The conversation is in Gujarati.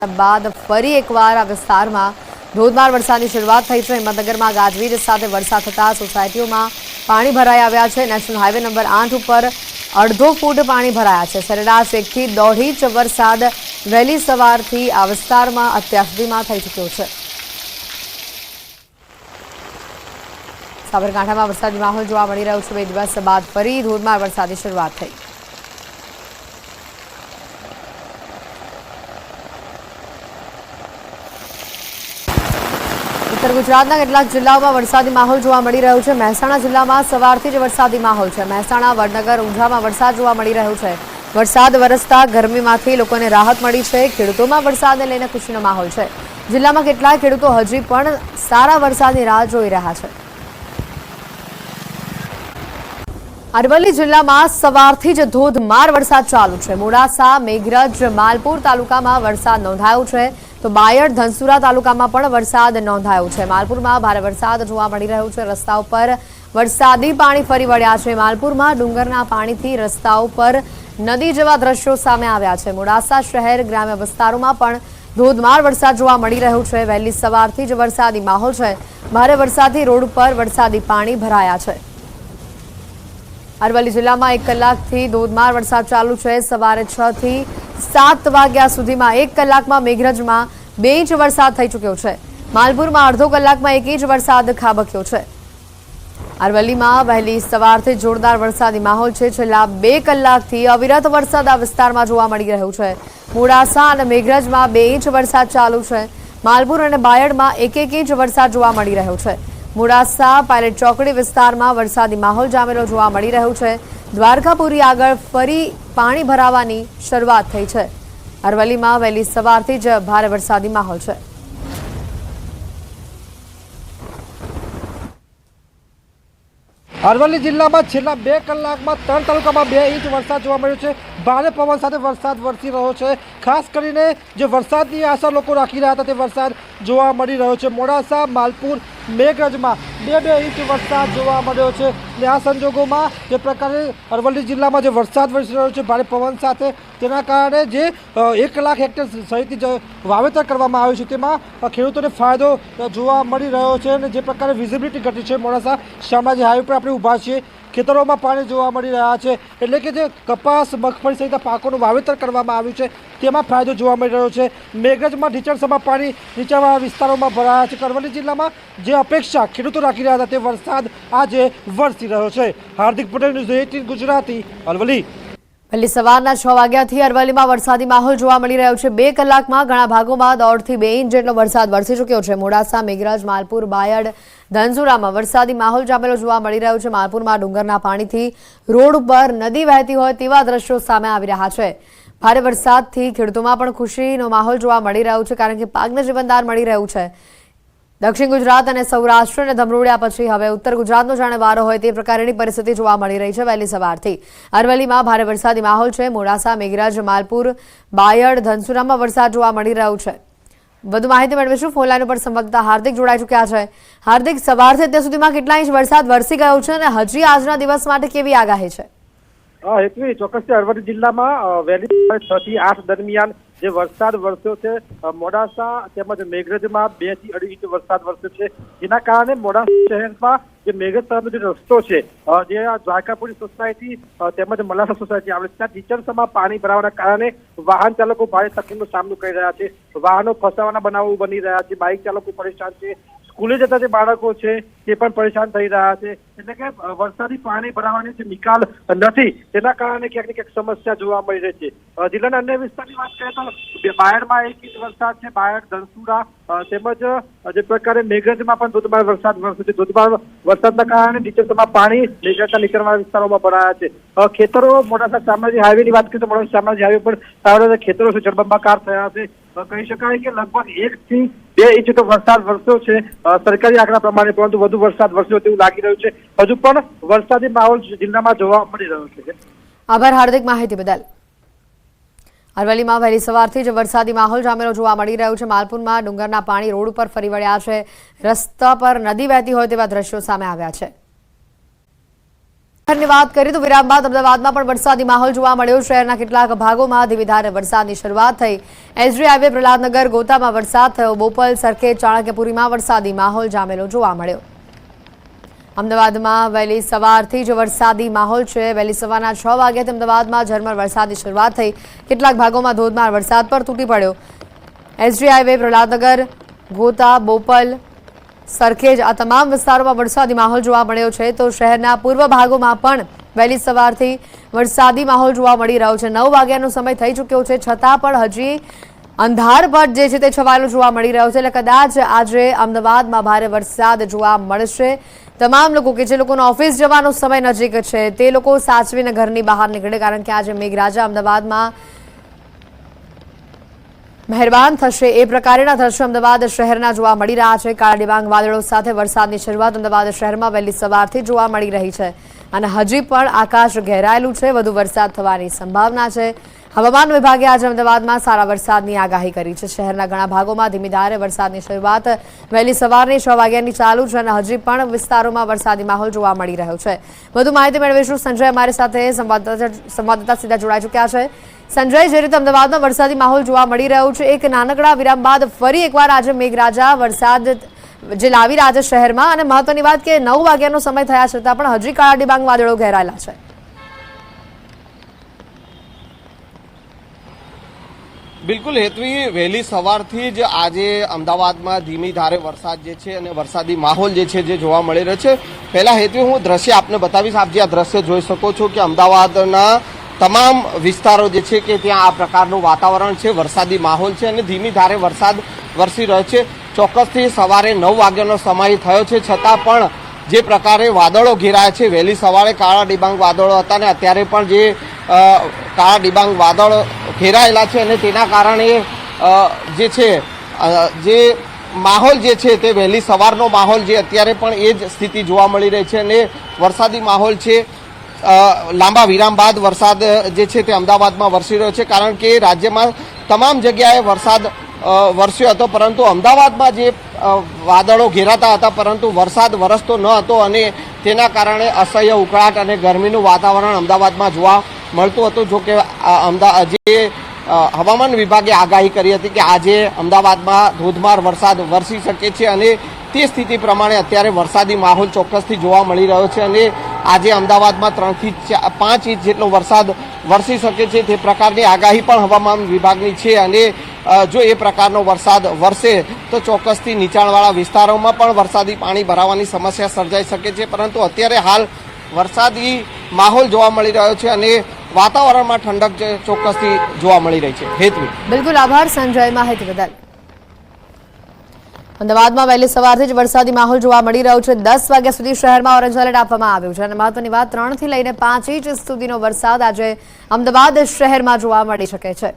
બાદ ફરી એકવાર આ વિસ્તારમાં ધોધમાર વરસાદની શરૂઆત થઈ છે। હિંમતનગરમાં ગાજવીજ સાથે વરસાદ થતા સોસાયટીઓમાં પાણી ભરાઈ આવ્યા છે। નેશનલ હાઈવે નંબર 8 ઉપર અડધો ફૂટ પાણી ભરાયા છે। સરેરાશ 1 થી 1.5 ઇંચ વરસાદ વહેલી સવારથી આ વિસ્તારમાં અત્યાર સુધીમાં થઈ ચૂક્યો છે। સાબરકાંઠામાં વરસાદી માહોલ જોવા મળી રહ્યો છે। 2 દિવસ બાદ ફરી ધોધમાર વરસાદની શરૂઆત થઈ। उत्तर गुजरातना કેટલાક જિલ્લાઓમાં વરસાદી માહોલ જોવા મળી રહ્યો છે। મહેસાણા જિલ્લામાં સવારથી જ વરસાદી માહોલ છે। મહેસાણા, વડનગર, ઊંઝામાં વરસાદ જોવા મળી રહ્યો છે। વરસાદ વરસતા ગરમીમાંથી લોકોને રાહત મળી છે। ખેડૂતોમાં વરસાદને લઈને ખુશીનો માહોલ છે। જિલ્લામાં કેટલાક ખેડૂતો હજી પણ સારા વરસાદની રાહ જોઈ રહ્યા છે। અરવલ્લી જિલ્લામાં સવારથી જ ધોધમાર વરસાદ ચાલુ છે। મોડાસા, મેઘરજ, માલપુર તાલુકામાં વરસાદ નોંધાયો છે તો બાયડ, ધનસુરા તાલુકામાં પણ વરસાદ નોંધાયો છે। માલપુરમાં ભારે વરસાદ જોવા મળી રહ્યો છે। રસ્તા ઉપર વરસાદી પાણી ફરી વળ્યા છે। માલપુરમાં ડુંગરના પાણીથી રસ્તા ઉપર નદી જેવા દ્રશ્યો સામે આવ્યા છે। મોડાસા શહેર ગ્રામ્ય વિસ્તારોમાં પણ ધોધમાર વરસાદ જોવા મળી રહ્યો છે। વહેલી સવારથી જ વરસાદી માહોલ છે। ભારે વરસાદથી રોડ ઉપર વરસાદી પાણી ભરાયા છે। અરવલ્લી જિલ્લામાં 1 કલાકથી ધોધમાર વરસાદ ચાલુ છે। સવારે 6 થી 7 વાગ્યા સુધીમાં 1 કલાકમાં મેઘરજમાં 2 ઇંચ વરસાદ થઈ ચૂક્યો છે। માલપુરમાં અડધો કલાકમાં 1 ઇંચ વરસાદ ખાબક્યો છે। અરવલ્લીમાં વહેલી સવારથી જોરદાર વરસાદી માહોલ છે। છેલ્લા 2 કલાકથી અવિરત વરસાદ આ વિસ્તારમાં જોવા મળી રહ્યો છે। મોડાસા અને મેઘરજમાં 2 ઇંચ વરસાદ ચાલુ છે। માલપુર અને બાયડમાં 1-1 ઇંચ વરસાદ જોવા મળી રહ્યો છે। મોડાસા પાયલટ ચોકડી વિસ્તારમાં વરસાદી માહોલ જામેલો જોવા મળી રહ્યો છે। દ્વારકાપુરી આગળ ફરી પાણી ભરાવાની શરૂઆત થઈ છે। અરવલ્લીમાં વહેલી સવારથી જ ભારે વરસાદી માહોલ છે। અરવલ્લી જિલ્લામાં છેલ્લા 2 કલાકમાં 3 તાલુકામાં 2 ઇંચ વરસાદ જોવા મળ્યો છે। ભારે પવન સાથે વરસાદ વરસી રહ્યો છે। ખાસ કરીને જે વરસાદની આશા લોકો રાખી રહ્યા હતા તે વરસાદ જોવા મળી રહ્યો છે। મોડાસા, માલપુર, મેઘરજમાં 2-2 ઇંચ વરસાદ જોવા મળ્યો છે। અને આ સંજોગોમાં જે પ્રકારે અરવલ્લી જિલ્લામાં જે વરસાદ વરસી રહ્યો છે ભારે પવન સાથે, તેના કારણે જે 1 લાખ હેક્ટર સહિતની વાવેતર કરવામાં આવ્યું છે તેમાં ખેડૂતોને ફાયદો જોવા મળી રહ્યો છે। અને જે પ્રકારે વિઝિબિલિટી ઘટી છે, મોડાસા શામળાજી હાઈવે પર આપણે ઊભા છીએ, ખેતરોમાં પાણી જોવા મળી રહ્યા છે। એટલે કે જે કપાસ, મગફળી સહિત પાકોનું વાવેતર કરવામાં આવ્યું છે તેમાં ફાયદો જોવા મળી રહ્યો છે। મેઘરજમાં ઢીચણસમાં પાણી નીચાણવાળા વિસ્તારોમાં ભરાયા છે। અરવલ્લી જિલ્લામાં જે અપેક્ષા ખેડૂતો રાખી રહ્યા હતા તે વરસાદ આજે વરસી રહ્યો છે। હાર્દિક પટેલ, ન્યૂઝ 18 ગુજરાતી, અરવલ્લી। વહેલી સવારના 6 વાગ્યાથી અરવલ્લીમાં વરસાદી માહોલ જોવા મળી રહ્યો છે। 2 કલાકમાં ઘણા ભાગોમાં 1.5 થી 2 ઇંચ જેટલો વરસાદ વરસી ચૂક્યો છે। મોડાસા, મેઘરજ, માલપુર, બાયડ, ધનસુરામાં વરસાદી માહોલ જામેલો જોવા મળી રહ્યો છે। માલપુરમાં ડુંગરના પાણીથી રોડ ઉપર નદી વહેતી હોય તેવા દ્રશ્યો સામે આવી રહ્યા છે। ભારે વરસાદથી ખેડૂતોમાં પણ ખુશીનો માહોલ જોવા મળી રહ્યો છે, કારણ કે પાકને જીવનદાન મળી રહ્યું છે। દક્ષિણ ગુજરાત અને સૌરાષ્ટ્રને ધમરોડ્યા પછી હવે ઉત્તર ગુજરાતનો જાણે વારો હોય તે પ્રકારની પરિસ્થિતિ જોવા મળી રહી છે। વહેલી સવારથી અરવલ્લીમાં ભારે વરસાદી માહોલ છે। મોડાસા, મેઘરજ, માલપુર, બાયડ, ધનસુરામાં વરસાદ જોવા મળી રહ્યો છે। વધુ માહિતી મેળવીશું। ફોન લાઈન ઉપર સંવાદદાતા હાર્દિક જોડાઈ ચૂક્યા છે। હાર્દિક, સવારથી અત્યાર સુધીમાં કેટલા ઇંચ વરસાદ વરસી ગયો છે અને હજી આજના દિવસ માટે કેવી આગાહી છે? હેતવી, ચોક્કસથી અરવલ્લી જિલ્લામાં વહેલી 6 થી 8 દરમિયાન જે વરસાદ વરસ્યો છે, મોડાસા તેમજ મેઘરજમાં 2 થી 2.5 ઇંચ વરસાદ વરસ્યો છે। જેના કારણે મોડાસા શહેરમાં જે મેઘરજ તરફનો જે રસ્તો છે, જે દ્વારકાપુરી સોસાયટી તેમજ મલાસા સોસાયટી આવે છે, ત્યાં ઢીચણસમાં પાણી ભરાવાના કારણે વાહન ચાલકો ભારે તકલીફનો સામનો કરી રહ્યા છે। વાહનો ફસાવાના બનાવો બની રહ્યા છે। બાઇક ચાલકો પરેશાન છે। સ્કૂલે જતા જે બાળકો છે તે પણ પરેશાન થઈ રહ્યા છે। એટલે કે વરસાદી પાણી ભરાવાની જે નિકાલ નથી, તેના કારણે ક્યાંક ને ક્યાંક સમસ્યા જોવા મળી રહી છે। જિલ્લાના અન્ય વિસ્તારની વાત કરીએ તો બાયડમાં 1 ઇંચ વરસાદ છે। બાયડ, ધનસુરા તેમજ જે પ્રકારે મેઘરજમાં પણ ધોધમાર વરસાદ વરસ્યો છે। ધોધમાર વરસાદના કારણે ઢીચણસમાં પાણી મેઘરજના નીચાણવાળા વિસ્તારોમાં ભરાયા છે। ખેતરો, મોડાસા શામળાજી હાઈવેની વાત કરીએ તો મોડાસા શામળાજી હાઈવે પર સારા ખેતરો છે જળબંબાકાર થયા છે। કહી શકાય કે લગભગ 1 થી 2 ઇંચ તો વરસાદ વરસ્યો છે સરકારી આંકડા પ્રમાણે, પરંતુ વધુ વરસાદ વરસ્યો તેવું લાગી રહ્યું છે। હજુ પણ વરસાદી માહોલ જિલ્લામાં જોવા મળી રહ્યો છે। આભાર હાર્દિક, માહિતી બદલ। અરવલ્લીમાં વહેલી સવારથી જ વરસાદી માહોલ જામેલો જોવા મળી રહ્યો છે। માલપુરમાં ડુંગરના પાણી રોડ ઉપર ફરી વળ્યા છે। રસ્તા પર નદી વહેતી હોય તેવા દ્રશ્યો સામે આવ્યા છે। ની વાત કરીએ તો વિરામ બાદ અમદાવાદમાં પણ વરસાદી માહોલ જોવા મળ્યો। શહેરના કેટલાક ભાગોમાં ધીમી ધારે વરસાદની શરૂઆત થઈ। એસજી હાઈવે પ્રહલાદનગર ગોતામાં વરસાદ થયો। બોપલ સરખેજ ચાણક્યપુરીમાં વરસાદી માહોલ જામેલો જોવા મળ્યો। અમદાવાદમાં વહેલી સવારથી જ વરસાદી માહોલ છે। વહેલી સવારના 6 વાગ્યાથી અમદાવાદમાં ઝરમર વરસાદની શરૂઆત થઈ। કેટલાક ભાગોમાં ધોધમાર વરસાદ પર તૂટી પડ્યો। એસજી હાઈવે પ્રહલાદનગર ગોતા બોપલ સરખેજ આ તમામ વિસ્તારોમાં વરસાદી માહોલ જોવા મળ્યો છે। તો શહેરના પૂર્વ ભાગોમાં પણ વહેલી સવારથી વરસાદી માહોલ જોવા મળી રહ્યો છે। 9 વાગ્યાનો સમય થઈ ચૂક્યો છે, છતાં પણ હજી અંધારપટ જે છે તે છવાયેલો જોવા મળી રહ્યો છે। એટલે કદાચ આજે અમદાવાદમાં ભારે વરસાદ જોવા મળશે। તમામ લોકો કે જે લોકોનો ઓફિસ જવાનો સમય નજીક છે તે લોકો સાચવીને ઘરની બહાર નીકળે, કારણ કે આજે મેઘરાજા અમદાવાદમાં મહેરબાન થશે એ પ્રકારના દ્રશ્યો અમદાવાદ શહેરના જોવા મળી રહ્યા છે। કાળા ડિબાંગ વાદળો સાથે વરસાદની શરૂઆત અમદાવાદ શહેરમાં વહેલી સવારથી જોવા મળી રહી છે અને હજી પણ આકાશ ઘેરાયેલું છે। વધુ વરસાદ થવાની સંભાવના છે। હવામાન વિભાગે આજે અમદાવાદમાં સારા વરસાદની આગાહી કરી છે। શહેરના ઘણા ભાગોમાં ધીમી ધારે વરસાદની શરૂઆત વહેલી સવારની 6 વાગ્યાની ચાલુ છે અને હજી પણ વિસ્તારોમાં વરસાદી માહોલ જોવા મળી રહ્યો છે। વધુ માહિતી મેળવીશું। સંજય અમારી સાથે સંવાદદાતા સીધા જોડાઈ ચૂક્યા છે। સંજય, જે રીતે અમદાવાદમાં વરસાદી માહોલ જોવા મળી રહ્યો છે, એક નાનકડા વિરામ બાદ ફરી એકવાર આજે મેઘરાજા વરસાદ જે લાવી રહ્યા છે શહેરમાં, અને મહત્વની વાત કે 9 વાગ્યાનો સમય થયા છતાં પણ હજી કાળા ડિબાંગ વાદળો ઘેરાયેલા છે। બિલકુલ હેતવી, વહેલી સવારથી જ આજે અમદાવાદમાં ધીમી ધારે વરસાદ જે છે અને વરસાદી માહોલ જે છે જે જોવા મળી રહ્યો છે। પહેલા હેતવી હું દ્રશ્ય આપને બતાવીશ। આપ જે આ દ્રશ્ય જોઈ શકો છો કે અમદાવાદના તમામ વિસ્તારો જે છે કે ત્યાં આ પ્રકારનું વાતાવરણ છે, વરસાદી માહોલ છે અને ધીમી ધારે વરસાદ વરસી રહ્યો છે। ચોક્કસથી સવારે 9 વાગ્યાનો સમય થયો છે, છતાં પણ જે પ્રકારે વાદળો ઘેરાયા છે, વહેલી સવારે કાળા ડિબાંગ વાદળો હતા અને અત્યારે પણ જે કાળા ડિબાંગ વાદળો ઘેરાયેલા છે અને તેના કારણે જે છે જે માહોલ જે છે તે વહેલી સવારનો માહોલ જે અત્યારે પણ એ જ સ્થિતિ જોવા મળી રહી છે અને વરસાદી માહોલ છે। લાંબા વિરામ બાદ વરસાદ જે છે તે અમદાવાદમાં વરસી રહ્યો છે, કારણ કે રાજ્યમાં તમામ જગ્યાએ વરસાદ વરસ્યો હતો, પરંતુ અમદાવાદમાં જે વાદળો ઘેરાતા હતા પરંતુ વરસાદ વરસતો ન હતો અને તેના કારણે અસહ્ય ઉકળાટ અને ગરમીનું વાતાવરણ અમદાવાદમાં જોવા મળતું હતું। જો કે જે હવામાન વિભાગે આગાહી કરી હતી કે આજે અમદાવાદમાં ધોધમાર વરસાદ વરસી શકે છે અને તે સ્થિતિ પ્રમાણે અત્યારે વરસાદી માહોલ ચોક્કસથી જોવા મળી રહ્યો છે અને આજે અમદાવાદમાં 3 થી 5 ઇંચ જેટલો વરસાદ વરસી શકે છે તે પ્રકારની આગાહી પણ હવામાન વિભાગની છે અને જો એ પ્રકારનો વરસાદ વરસે તો ચોક્કસથી નીચાણવાળા વિસ્તારોમાં પણ વરસાદી પાણી ભરાવાની સમસ્યા સર્જાઈ શકે છે, પરંતુ અત્યારે હાલ વરસાદી માહોલ જોવા મળી રહ્યો છે અને વાતાવરણમાં ઠંડક ચોક્કસથી જોવા મળી રહી છે। હેતવી, બિલકુલ આભાર સંજય માહિતી બદલ। અમદાવાદમાં વહેલી સવારથી જ વરસાદી માહોલ જોવા મળી રહ્યો છે। 10 વાગ્યા સુધી શહેરમાં ઓરેન્જ એલર્ટ આપવામાં આવ્યું છે અને મહત્વની વાત 3 થી લઈને 5 ઇંચ સુધીનો વરસાદ આજે અમદાવાદ શહેરમાં જોવા મળી શકે છે।